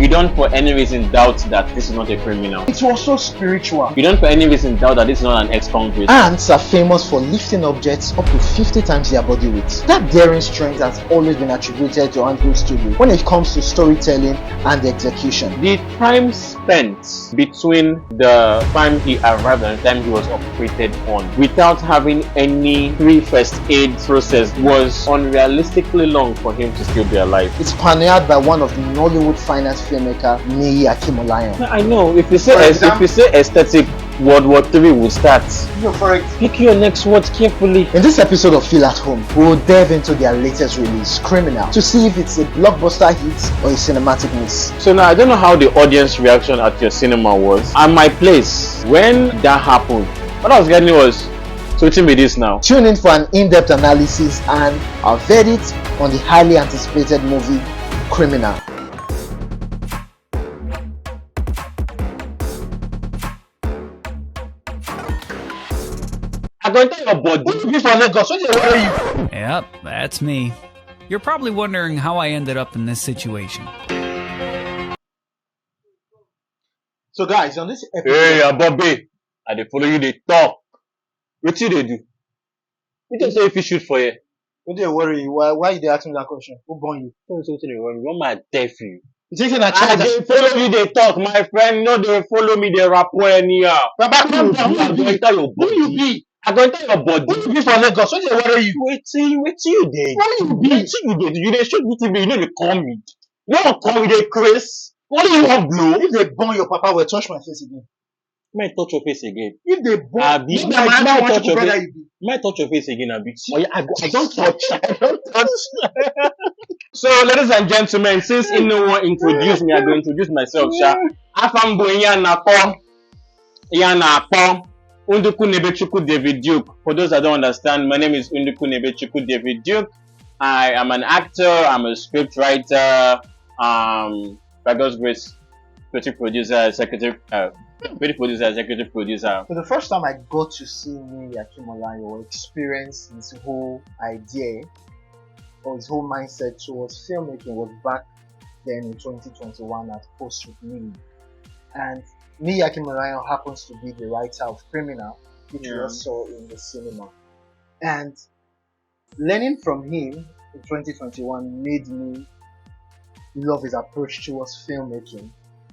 You don't for any reason doubt that this is not a criminal. It was so spiritual. You don't for any reason doubt that this is not an ex-convict. Ants are famous for lifting objects up to 50 times their body weight. That daring strength has always been attributed to Ant Hill Studio when it comes to storytelling and execution. The time spent between the time he arrived and the time he was operated on without having any pre-first aid process was unrealistically long for him to still be alive. It's pioneered by one of the Nollywood finest filmmaker, Niyi Akimolayan. I know, if you say aesthetic, World War III will start. No, for it. Pick your next words carefully. In this episode of Feel at Home, we will delve into their latest release, Criminal, to see if it's a blockbuster hit or a cinematic miss. So now I don't know how the audience reaction at your cinema was. At my place, when that happened, what I was getting was, so tell me this now. Tune in for an in-depth analysis and our verdict on the highly anticipated movie, Criminal. I'm going to tell your body. Before Lagos, what are you? Yep, that's me. You're probably wondering how I ended up in this situation. So guys, on this episode... Hey, Bobby. I dey follow you, they talk. What you they do? You just say if you shoot for you. Don't they worry. Why you asking that question? Who born you? Tell me something you want. What my deaf you? You think that I dey follow you, they talk. My friend, no, they follow me, they rapport anyhow. Baba, calm down. I'm going to tell your body. Who you be? I'm going to tell your body. Who you be for Lagos? What they worry you? Wait till you did. Who you be? Wait till you did. You dey shoot me, you know they call me. You don't call me, they Chris. What do you want, blow? If they born your papa, will touch my face again. Might touch your face again. If they born, Abi, might touch your face. Might touch your face again, Abi. Oh yeah, I don't touch. I don't touch. So, ladies and gentlemen, since no one introduced me, I'm going to introduce myself. Afambo Yana Unduku Nebechuku David Duke. For those that don't understand, my name is Unduku Nebechuku David Duke. I am an actor. I'm a script writer. By God's grace, creative producer, executive producer. For the first time I got to see Niyi Akimolayan or experience his whole idea or his whole mindset towards filmmaking was back then in 2021 at Post with Niyi. And Niyi Akimolayan happens to be the writer of Criminal, which we all saw in the cinema. And learning from him in 2021 made me love his approach towards filmmaking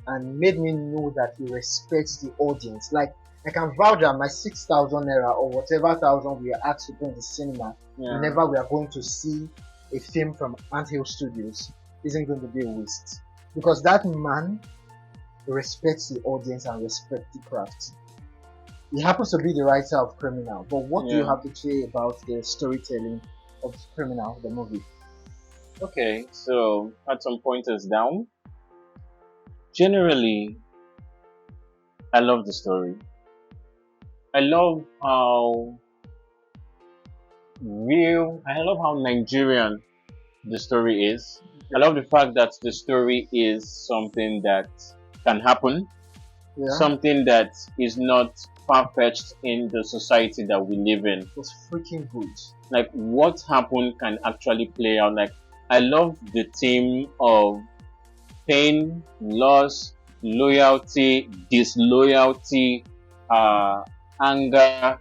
and made me know that he respects the audience. Like, I can vouch that my 6,000 naira or whatever thousand we are asked to go in the cinema whenever we are going to see a film from Ant Hill Studios isn't going to be a waste. Because that man respects the audience and respects the craft. He happens to be the writer of Criminal, but what do you have to say about the storytelling of Criminal, the movie? Okay, so had some pointers down. Generally, I love the story. I love how Nigerian the story is. I love the fact that the story is something that can happen, something that is not far-fetched in the society that we live in. It was freaking good. Like, what happened can actually play out. Like, I love the theme of pain, loss, loyalty, disloyalty, anger,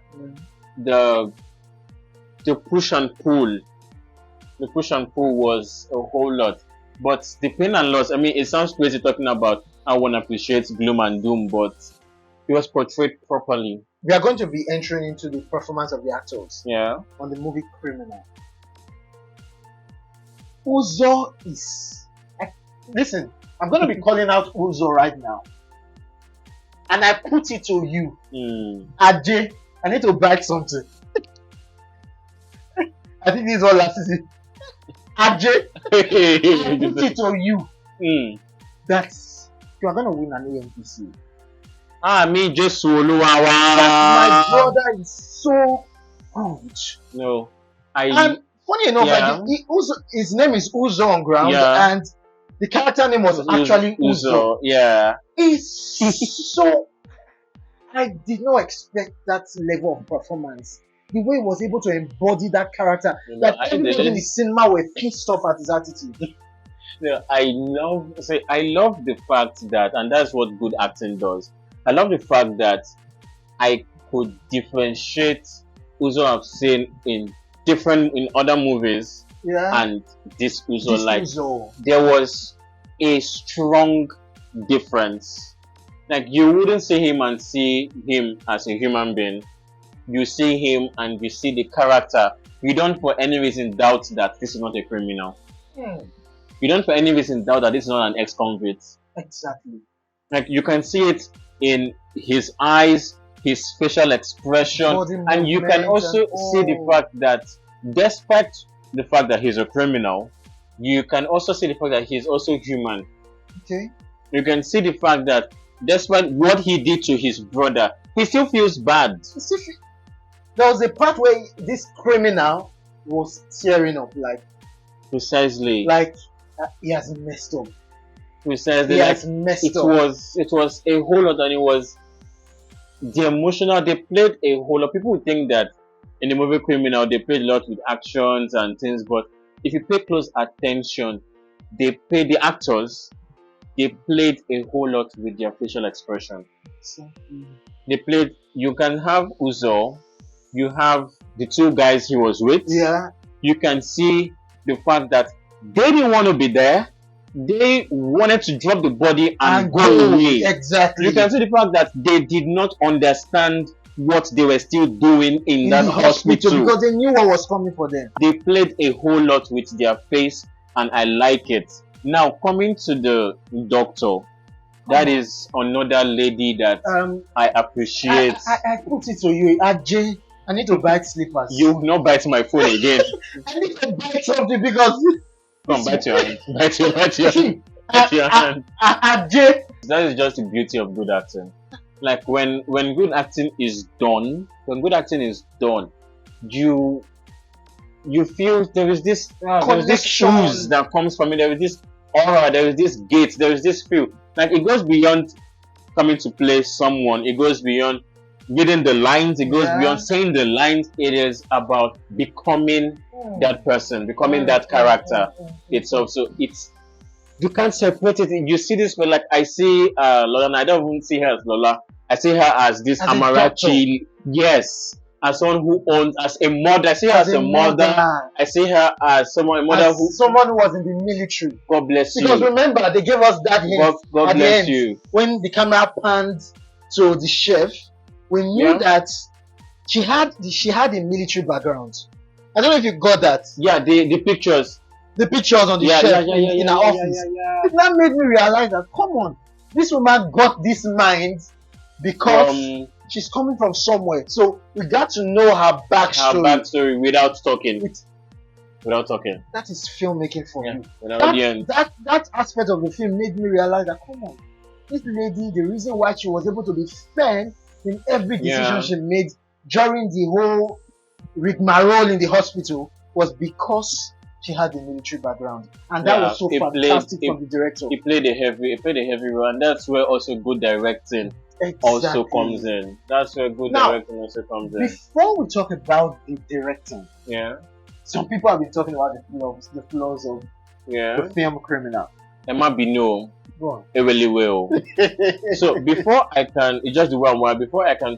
the push and pull. The push and pull was a whole lot. But the pain and loss, I mean, it sounds crazy talking about how one appreciates gloom and doom, but it was portrayed properly. We are going to be entering into the performance of the actors on the movie Criminal. Uzo is... Listen, I'm going to be calling out Uzo right now. And I put it to you. Ajay, I need to bite something. I think this is all last season. Ajay, I put it to you. That you are going to win an AMPC. Me just My brother is so good. No. And funny enough, his name is Uzo on ground, and the character name was actually Uzo. Yeah. It's so... I did not expect that level of performance. The way he was able to embody that character, that everybody in the cinema were pissed off at his attitude. No, I love the fact that, and that's what good acting does. I love the fact that I could differentiate Uzo I've seen in other movies Yeah. and this Uzo. This Like Uzo. there was a strong difference. Like you wouldn't see him and see him as a human being. You see him and you see the character. You don't for any reason doubt that this is not a criminal. Hmm. You don't for any reason doubt that this is not an ex-convict. Exactly. Like you can see it in his eyes, his facial expression, Body and you can movement also and see the all. fact that despite the fact that he's a criminal, you can also see the fact that he's also human. Okay. You can see the fact that despite what he did to his brother, he still feels bad. There was a part where this criminal was tearing up, Precisely. he has messed up. Precisely. He Like, has messed it up. was a whole lot, and it was the emotional. They played a whole lot. People would think that in the movie Criminal they played a lot with actions and things, but if you pay close attention, the actors. They played a whole lot with their facial expression. They played. You can have Uzo. You have the two guys he was with. Yeah. You can see the fact that they didn't want to be there. They wanted to drop the body and go away. Exactly. You can see the fact that they did not understand what they were still doing in that the hospital. because they knew what was coming for them. They played a whole lot with their face, and I like it. Now, coming to the doctor, that is another lady that I appreciate. I put it to you, Ajay. I need to buy slippers. You will not bite my phone again. I need to buy something because Come, bite your hand. Bite your hand. Ajay. That is just the beauty of good acting. Like when good acting is done, you feel there is this ooze that comes from it. There is this aura. There is this gate. There is this feel. Like it goes beyond coming to play someone. It goes beyond reading the lines. It goes beyond saying the lines. It is about becoming that person, becoming that character. It's you can't separate it. You see this, but like I see Lola, and I don't even see her as Lola. I see her as this Amarachi. Yes. As someone who owns, as a mother, I see her as a mother. I see her as someone who was in the military. God bless you. Because remember, they gave us that hint God at the bless end. you. When the camera panned to the chef, we knew that she had a military background. I don't know if you got that. Yeah, the pictures. The pictures on the chef in her office. That made me realize that, come on, this woman got this mind because she's coming from somewhere. So we got to know her backstory. Without talking. That is filmmaking for you. That aspect of the film made me realize that, come on, this lady, the reason why she was able to be firm in every decision she made during the whole rigmarole in the hospital was because she had a military background, and that was so fantastic from the director. He played a heavy role, and that's where also good directing also comes in. That's where good directing also comes in. Before we talk about the directing, some people have been talking about the flaws of the film Criminal. Emma Bino, it really will. So before I can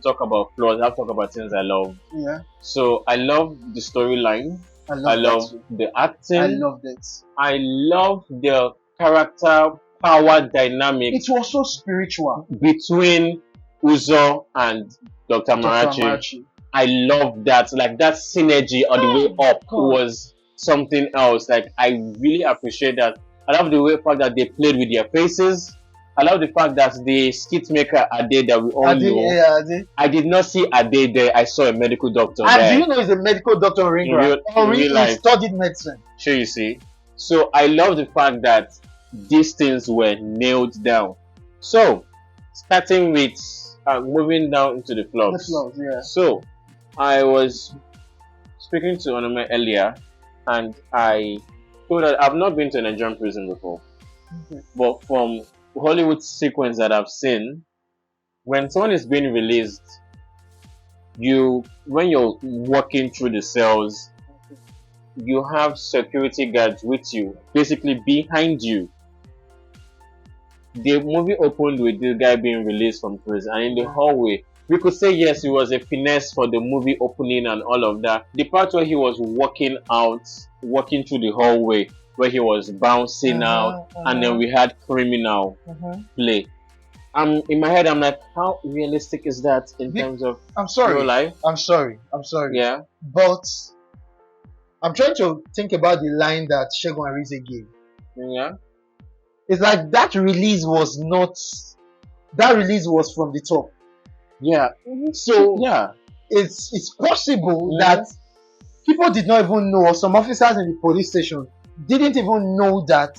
talk about flaws, I have to talk about things I love. Yeah. So I love the storyline. I love the acting. I love this. I love the character power dynamic. It was so spiritual between Uzo and Dr. Marachi. I love that. Like that synergy on the way up was something else. Like I really appreciate that. I love the fact that they played with their faces. I love the fact that the skit maker Ade that we all know. I did not see Ade there. I saw a medical doctor there. Do you know he's a medical doctor in Ringra? He studied medicine. Sure, you see. So I love the fact that these things were nailed down. So starting with moving down into the flaws. So I was speaking to Onome earlier, and I told her I've not been to a Nigerian prison before, but from Hollywood sequence that I've seen, when someone is being released, when you're walking through the cells, you have security guards with you, basically behind you. The movie opened with this guy being released from prison, and in the hallway, we could say yes, it was a finesse for the movie opening and all of that. The part where he was walking through the hallway, where he was bouncing out, and then we had criminal play. In my head, I'm like, how realistic is that in terms of real life? I'm sorry. Yeah. But I'm trying to think about the line that Segun Arize gave. Yeah. It's like that release was from the top. Yeah. So yeah, it's possible that people did not even know, or some officers in the police station didn't even know that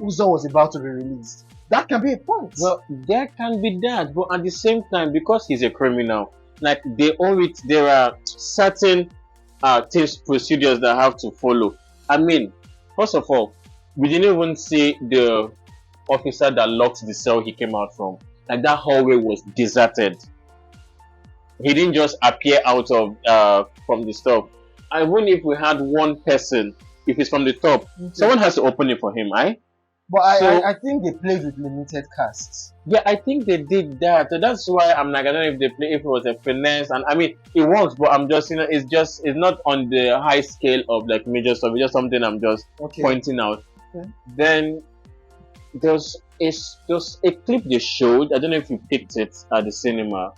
Uzo was about to be released. That can be a point. Well, there can be that, but at the same time, because he's a criminal, like they owe it, there are certain procedures that have to follow. I mean, first of all, we didn't even see the officer that locked the cell he came out from. Like that hallway was deserted. He didn't just appear out of from the stuff. Even if we had one person, if it's from the top, someone has to open it for him, right? But I think they played with limited casts. Yeah, I think they did that. So that's why I'm like, I don't know if it was a finesse, and I mean it was, but I'm just, it's not on the high scale of like major stuff. It's just something I'm just pointing out. Okay. Then there's a clip they showed. I don't know if you picked it at the cinema.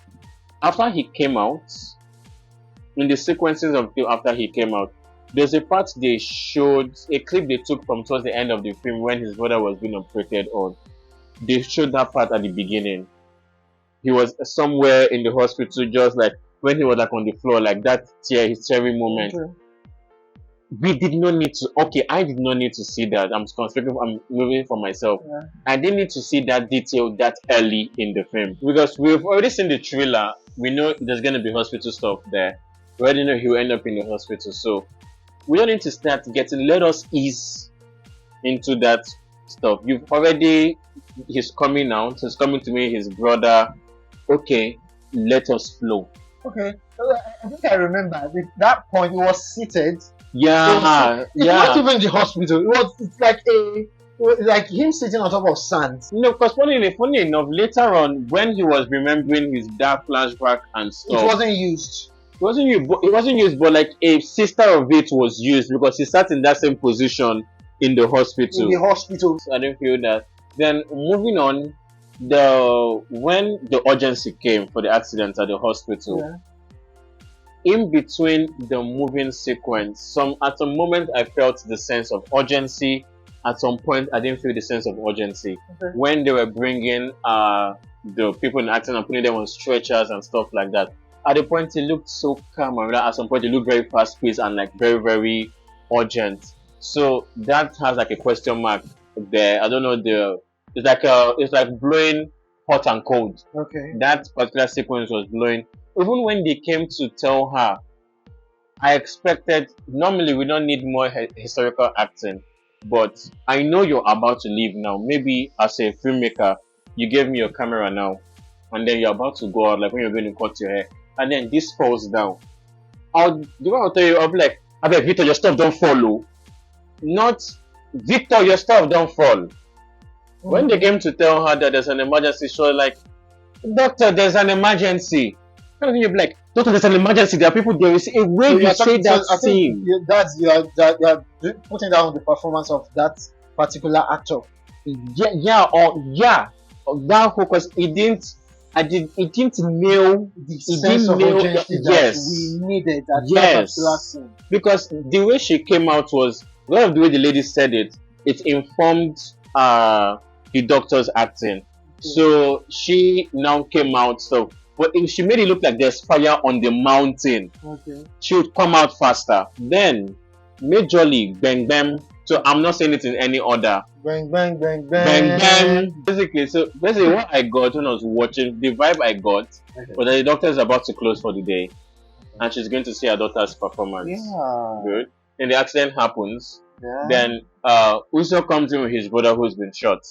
After he came out, in the sequences of after he came out, there's a part they showed, a clip they took from towards the end of the film when his brother was being operated on. They showed that part at the beginning. He was somewhere in the hospital, just like when he was like on the floor, like that his teary moment. Okay. We did not need to. Okay, I did not need to see that. I'm moving for myself. Yeah. I didn't need to see that detail that early in the film because we've already seen the trailer. We know there's gonna be hospital stuff there. We already know he will end up in the hospital, so we don't need to start getting. Let us ease into that stuff. He's coming out. He's coming to me. His brother. Okay, let us flow. Okay, I think I remember at that point he was seated. Yeah, It's not even the hospital. It's like him sitting on top of sand. Because funny enough, later on when he was remembering his dark flashback and stuff, it wasn't used. It wasn't used, but like a sister of it was used because he sat in that same position in the hospital. So I didn't feel that. Then moving on, when the urgency came for the accident at the hospital, in between the moving sequence, at some moment I felt the sense of urgency. At some point I didn't feel the sense of urgency. Okay. When they were bringing the people in the accident and putting them on stretchers and stuff like that. At the point it looked so calm, and at some point it looked very fast paced and like very, very urgent. So that has like a question mark there. I don't know, it's like blowing hot and cold. Okay. That particular sequence was blowing. Even when they came to tell her, I expected, normally we don't need more historical acting, but I know you're about to leave now. Maybe as a filmmaker, you gave me your camera now, and then you're about to go out, like when you're going to cut your hair, and then this falls down. I'll tell you, I'll be like, I beg, Victor, your stuff don't fall. Not, Victor, your stuff don't fall. When they came to tell her that there's an emergency, she was like, Doctor, there's an emergency. And you'll be like, Doctor, there's an emergency. There are people there. It's a way you say that scene. You're putting down the performance of that particular actor. That whole question, it didn't nail the sense of urgency that we needed at that particular scene. Because the way she came out was, a lot of the way the lady said it informed the doctor's acting. So she now came out, but if she made it look like there's fire on the mountain, she would come out faster. Then, majorly, bang bang. So I'm not saying it in any order. Bang bang bang Bang bang. Basically, what I got when I was watching, the vibe I got was that the doctor is about to close for the day, and she's going to see her daughter's performance. Yeah. Good. Then the accident happens. Yeah. Then Uso comes in with his brother who's been shot,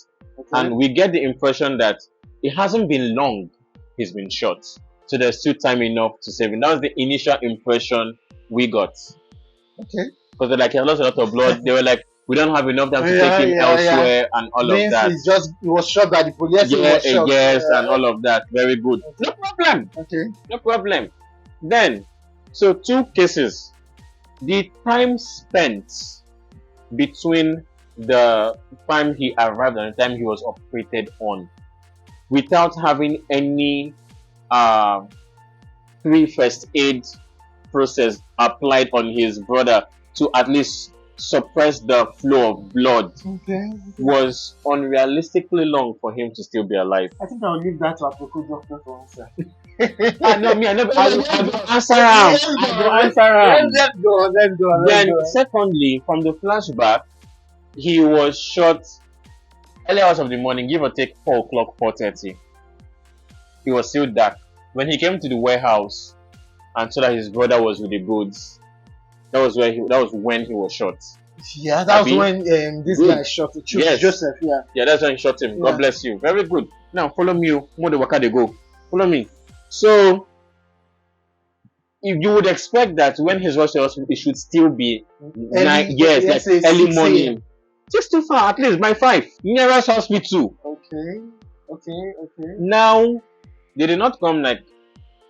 and we get the impression that it hasn't been long he's been shot, so there's still time enough to save him. That was the initial impression we got. Okay. because they're like, he lost a lot of blood. They were like, we don't have enough time to Yeah, take him yeah, elsewhere and all Means of that. he was shot by the police. He Yeah, was shot. yes, and all of that. Very good. No problem. Okay. No problem. Then, so 2 cases. The time spent between the time he arrived and the time he was operated on, without having any free first aid process applied on his brother to at least suppress the flow of blood, Okay. was unrealistically long for him to still be alive. I think I'll leave that to Aproko doctor to answer. No, me, I never. I will answer him. I will answer him. Let's go. Then, secondly, from the flashback, he was shot early hours of the morning, give or take 4 o'clock, 4:30. It was still dark. When he came to the warehouse and saw that his brother was with the goods, that was when he was shot. Yeah, that was Abi? when this Good. guy shot the Yes. Joseph. Yeah. Yeah, that's when he shot him. Yeah. God bless you. Very good. Now follow me. More the waka they go. Follow me. So, if you would expect that when he's rushed to the hospital, it should still be Early- yes, let's like say early 6 morning. 6 too far, at least by 5. Nearest hospital. Okay. Now, they did not come like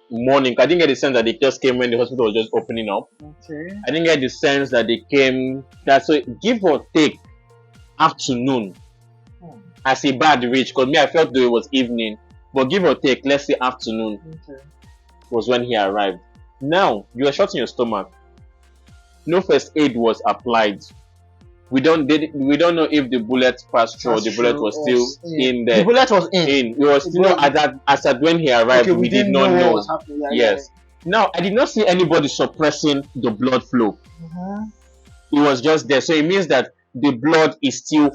morning. I didn't get the sense that they just came when the hospital was just opening up. Okay. I didn't get the sense that they came that, so give or take afternoon as a bad reach, because me, I felt though it was evening, but give or take, let's say afternoon Okay. was when he arrived. Now, you were shot in your stomach. No first aid was applied. We don't know if the bullet passed through or the bullet was still in there. The bullet was in. It was still as at when he arrived. Okay, we did didn't not what know. was happening. Yeah, Yes. Now, I did not see anybody suppressing the blood flow. Yeah. It was just there. So it means that the blood is still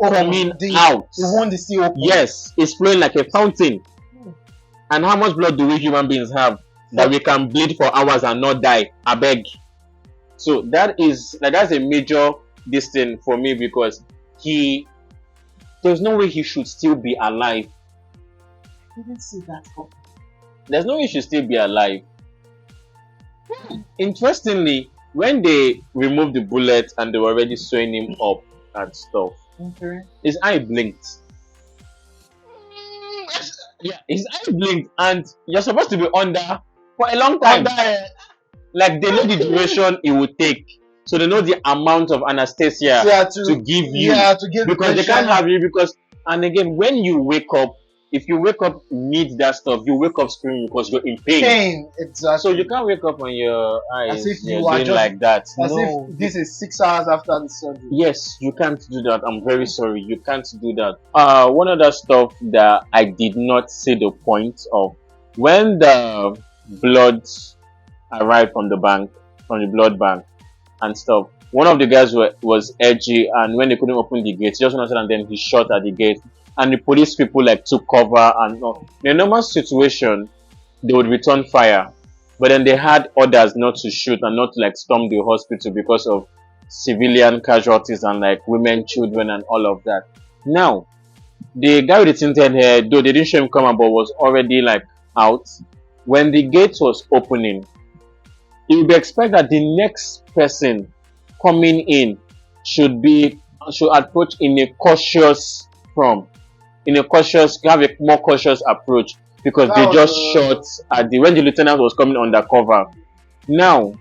coming The out. wound is still open. Yes, it's flowing like a fountain. And how much blood do we human beings have that we can bleed for hours and not die? I beg. So that's a major thing for me, because there's no way he should still be alive. I didn't see that coming. There's no way he should still be alive. Interestingly, when they removed the bullet and they were already sewing him up and stuff, Okay. his eye blinked. Yeah, his eye blinked, and you're supposed to be under for a long time. Like, they know the duration it would take, so they know the amount of anesthesia to give you. Yeah, to give Because they can't have you, because, and again, when you wake up, if you wake up mid that stuff, you wake up screaming because you're in pain. Exactly. So you can't wake up on your eyes As if you're you are doing just- like that. As No. if this is 6 hours after the surgery. Yes, you can't do that. I'm very sorry. You can't do that. One other stuff that I did not see the point of, when the blood arrived from the blood bank and stuff, one of the guys was edgy, and when they couldn't open the gate, he just went outside and then he shot at the gate. And the police people like took cover, and in a normal situation, they would return fire. But then they had orders not to shoot and not to like storm the hospital because of civilian casualties and like women, children, and all of that. Now, the guy with the tinted hair, though they didn't show him come out, but was already like out. When the gate was opening, you would expect that the next person coming in should approach in a cautious have a more cautious approach, because they just shot at when the lieutenant was coming undercover. Now,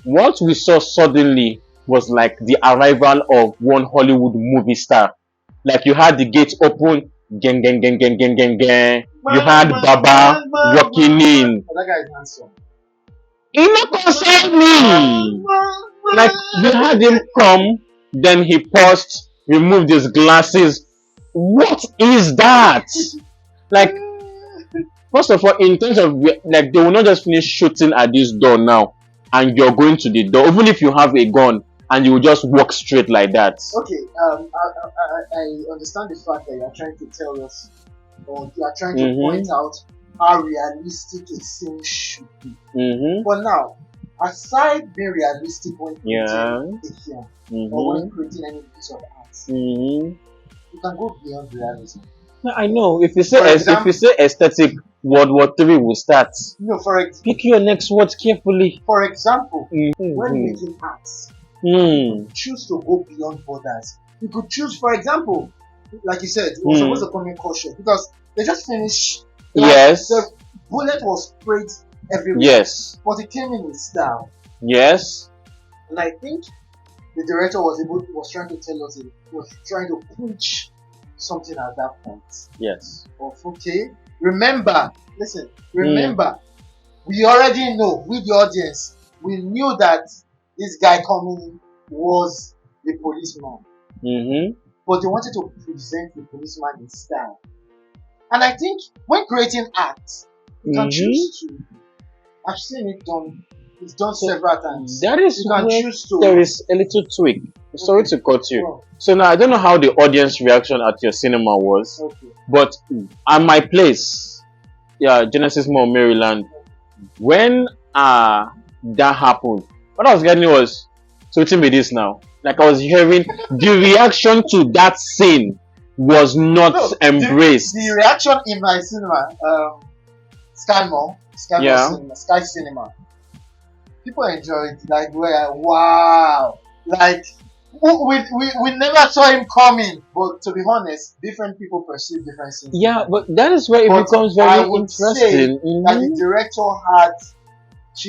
what we saw suddenly was like the arrival of one Hollywood movie star. Like, you had the gate open, gang, gang, gang, gang, gang, gang, gang. You had Baba walking in. That guy is handsome. He not concern me. Like, you had him come, then he paused, removed his glasses. What is that? Like, first of all, in terms of, like, they will not just finish shooting at this door now, and you're going to the door, even if you have a gun, and you will just walk straight like that. Okay, I understand the fact that you are trying to tell us, or you are trying to point out how realistic it seems should be. But now, aside being realistic when creating a film, or when creating any piece of art, you can go beyond realism. No, I know. If you say aesthetic, World War III will start. No, Pick your next words carefully. for example, when making arts, choose to go beyond borders. You could choose, for example, like you said, it was supposed to come in cautious because they just finished. Yes. The bullet was sprayed everywhere. Yes. But it came in style. Yes. And I think the director was trying to tell us, it was trying to preach something at that point. Yes. Of okay, remember, we already know, with the audience, we knew that this guy coming was the policeman. But they wanted to present the policeman in style. And I think when creating art, you can choose to. I've seen it done. It's done several times. That is you can where choose to. there is a little tweak. Sorry to cut you. Oh, So now I don't know how the audience reaction at your cinema was, okay. but at my place, Genesis Mall, Maryland, when that happened, what I was getting was, so what's with this now? Like I was hearing the reaction to that scene was not embraced. The reaction in my cinema, Sky Cinema, people enjoyed it. Like, wow, like we never saw him coming. But to be honest, different people perceive different things. Yeah, but that is where it becomes very interesting. That the director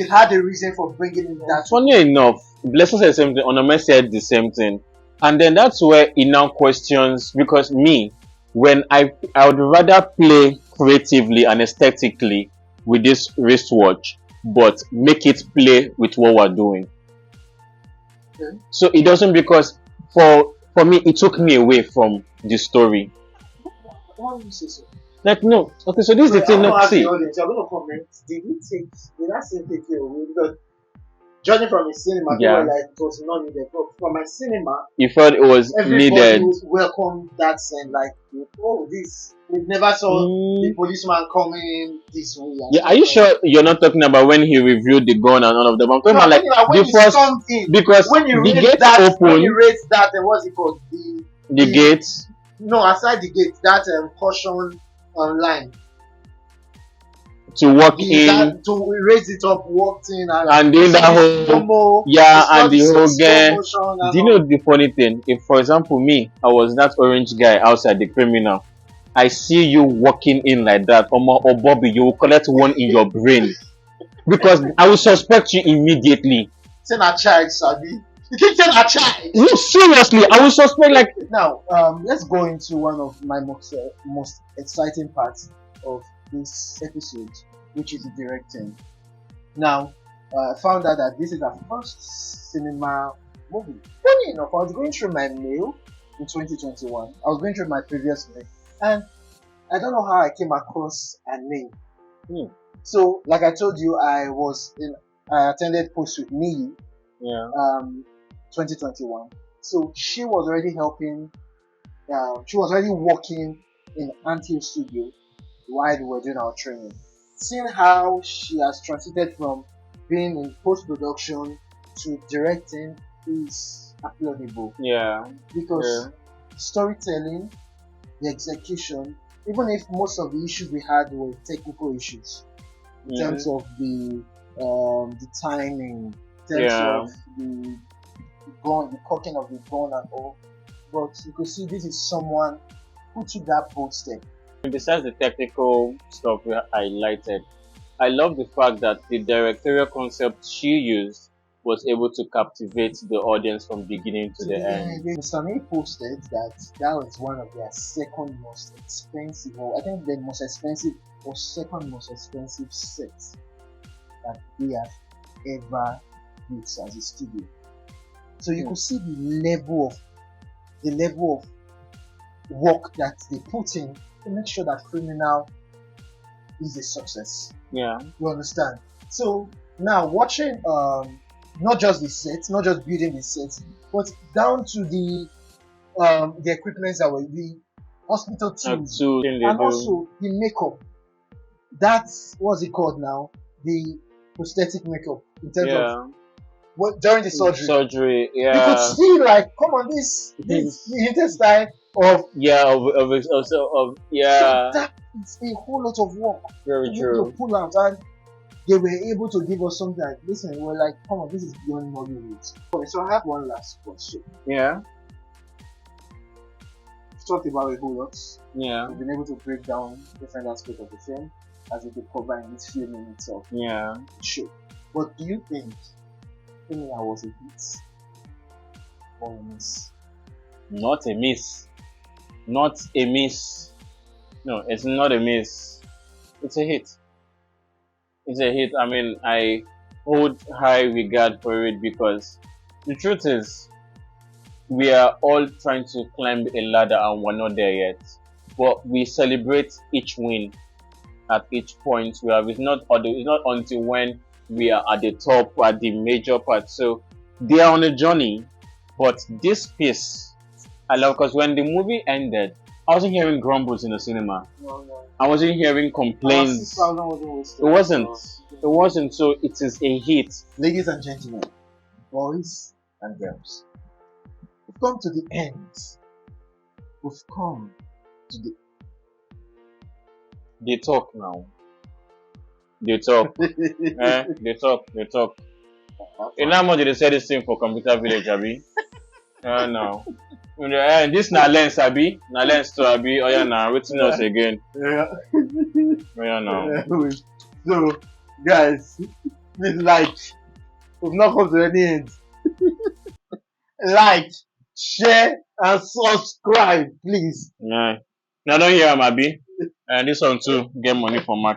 had a reason for bringing in that. Funny enough, Blessing said the same thing. Onome said the same thing, and then that's where he now questions, because me, when I would rather play creatively and aesthetically with this wristwatch, but make it play with what we're doing. Okay. So it doesn't, because for me it took me away from the story. Why would you say so? Like, no, okay, so this is the thing. See, you're going to comment. Did that scene take you away? Because judging from the cinema, people were like, it was not needed. But from my cinema, you felt it was everybody needed. welcomed that scene. Like, oh, we never saw the policeman coming this way. Yeah, are you sure you're not talking about when he reviewed the gun and all of them? I'm talking about like when the first, because when you the raise gate that, open. when you raise that, what's it called? The gates. No, aside the gate, that caution line to walk in, to raise it up, walked in, and doing that whole and the whole game. Do you know the funny thing? If, for example, me, I was that orange guy outside, the criminal, I see you walking in like that, or Bobby, you will collect one in your brain, because I will suspect you immediately. Send a child, Sabi. You keep saying a child. No, seriously, I will suspect like. Now, let's go into one of my most exciting parts of this episode, which is the directing. Now, I found out that this is our first cinema movie. Funny enough, I was going through my mail in 2021. I was going through my previous mail, and I don't know how I came across a name. So, like I told you, I attended Post with Me. 2021. So she was already helping. She was already working in Anthill Studio while we were doing our training. Seeing how she has transited from being in post-production to directing is applaudable. Yeah. Because storytelling, the execution, even if most of the issues we had were technical issues in terms of the timing, in terms of the gun, the cocking of the gun and all. But you could see this is someone who took that bold step. Besides the technical stuff we highlighted, I love the fact that the directorial concept she used was able to captivate the audience from beginning to the end. Mr. May posted that was one of their second most expensive, or I think the most expensive or second most expensive sets that they have ever used as a studio. So you could see the level of work that they put in to make sure that Criminal is a success. Yeah. You understand? So now watching not just the sets, not just building the sets, but down to the equipment that were the hospital tools and also the makeup. That's what's it called now? The prosthetic makeup in terms of during the surgery. Yeah. You could see like, come on, this the intestine of So that is a whole lot of work. Very you true. need to pull out, and they were able to give us something like, listen, we're like, come on, this is beyond Nollywood. Okay, so I have one last question. Yeah. We've talked about a whole lot. Yeah. We've been able to break down different aspects of the film as we could cover in this film in itself. Yeah. Sure. But do you think Kenya was a hit or a miss? Not a miss. Not a miss. No, it's not a miss. It's a hit. It's a hit. I mean, I hold high regard for it because the truth is, we are all trying to climb a ladder and we're not there yet. But we celebrate each win at each point we have. It's not until when we are at the top, at the major part. So they are on a journey. But this piece, I love, because when the movie ended, I wasn't hearing grumbles in the cinema. No. I wasn't hearing complaints. 6,000 wasn't wasted. It wasn't. It wasn't. So it is a hit. Ladies and gentlemen, boys and girls, we've come to the end. We've come to the They talk now. They talk. They talk. They talk. You know how much they say this thing for Computer Village, Abi? No. This na lens, Abi. Na lens to Abi. Oh yeah, now waiting us again. Yeah. Oh yeah, now. So, guys, please like. We've not come to any end. Like, share, and subscribe, please. Yeah. Now don't hear am, Abi. And this one too. Get money from market.